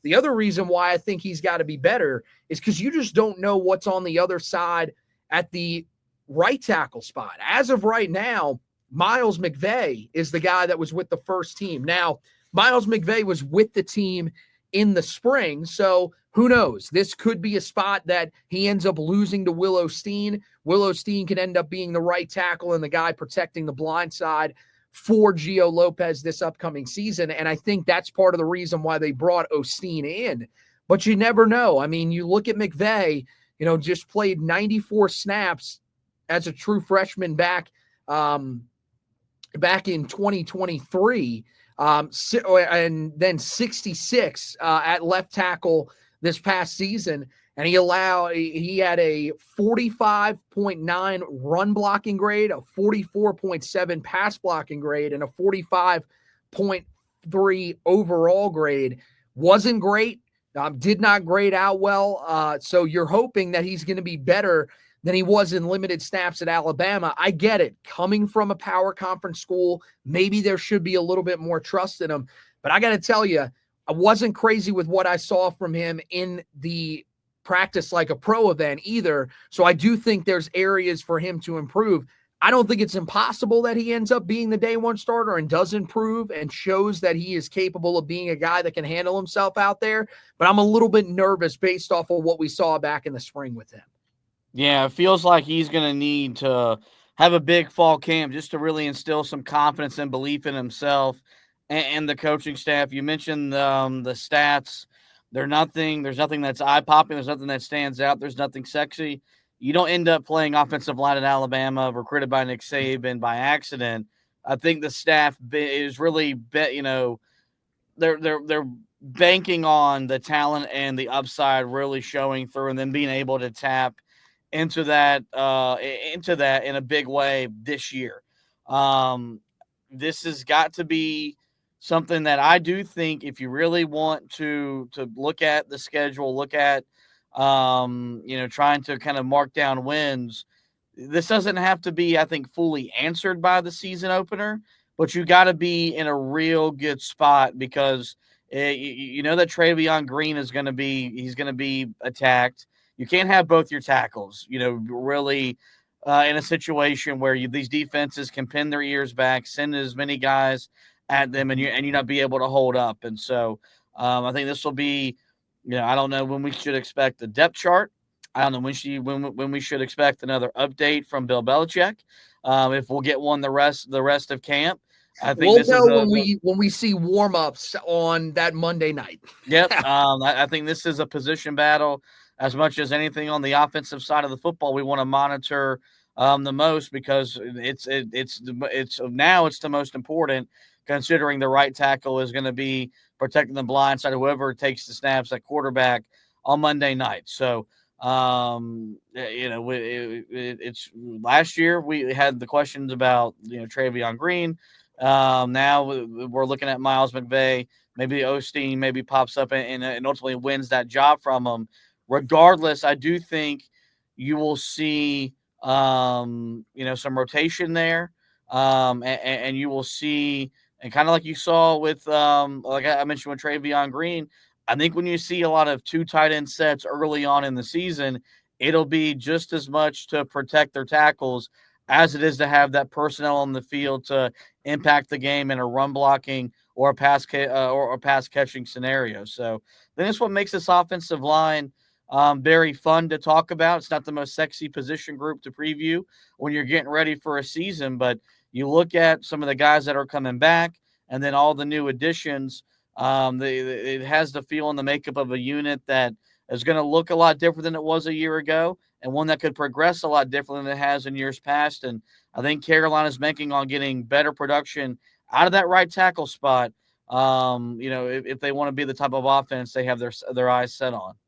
The other reason why I think he's got to be better is because you just don't know what's on the other side at the right tackle spot. As of right now, Miles McVay is the guy that was with the first team. Now, Miles McVay was with the team in the spring, so who knows? This could be a spot that he ends up losing to Willow Steen. Willow Steen could end up being the right tackle and the guy protecting the blind side for Gio Lopez this upcoming season. And I think that's part of the reason why they brought Osteen in. But you never know. I mean, you look at McVay, just played 94 snaps as a true freshman back in 2023, and then 66 at left tackle this past season. And he had a 45.9 run blocking grade, a 44.7 pass blocking grade, and a 45.3 overall grade. Wasn't great, did not grade out well. So you're hoping that he's going to be better than he was in limited snaps at Alabama. I get it. Coming from a power conference school, maybe there should be a little bit more trust in him. But I got to tell you, I wasn't crazy with what I saw from him in the practice like a pro event either. So I do think there's areas for him to improve. I don't think it's impossible that he ends up being the day one starter and does improve and shows that he is capable of being a guy that can handle himself out there. But I'm a little bit nervous based off of what we saw back in the spring with him. Yeah, it feels like he's going to need to have a big fall camp just to really instill some confidence and belief in himself and the coaching staff. You mentioned the stats. There's nothing that's eye-popping. There's nothing that stands out. There's nothing sexy. You don't end up playing offensive line at Alabama, recruited by Nick Saban by accident. I think the staff is really, they're banking on the talent and the upside really showing through, and then being able to tap into that in a big way this year. This has got to be something that I do think, if you really want to look at the schedule, look at trying to kind of mark down wins, this doesn't have to be, I think, fully answered by the season opener, but you got to be in a real good spot because you know that Travion Green he's going to be attacked. You can't have both your tackles, really in a situation where these defenses can pin their ears back, send as many guys at them, and you not be able to hold up. And so I think this will be, I don't know when we should expect the depth chart. I don't know when we should expect another update from Bill Belichick. If we'll get one the rest of camp. I think we'll know when we see warm-ups on that Monday night. Yep. I think this is a position battle as much as anything on the offensive side of the football. We want to monitor the most because it's the most important, considering the right tackle is going to be protecting the blind side, whoever takes the snaps at quarterback on Monday night. So, it's last year we had the questions about, Travion Green. Now we're looking at Miles McVay. Maybe Osteen maybe pops up and ultimately wins that job from him. Regardless, I do think you will see, some rotation there. And you will see, and kind of like you saw with, like I mentioned with Travion Green, I think when you see a lot of two tight end sets early on in the season, it'll be just as much to protect their tackles as it is to have that personnel on the field to impact the game in a run blocking or a pass catching scenario. So then that's what makes this offensive line very fun to talk about. It's not the most sexy position group to preview when you're getting ready for a season, but you look at some of the guys that are coming back and then all the new additions. It has the feel and the makeup of a unit that is going to look a lot different than it was a year ago, and one that could progress a lot different than it has in years past. And I think Carolina's banking on getting better production out of that right tackle spot. If they want to be the type of offense they have their eyes set on.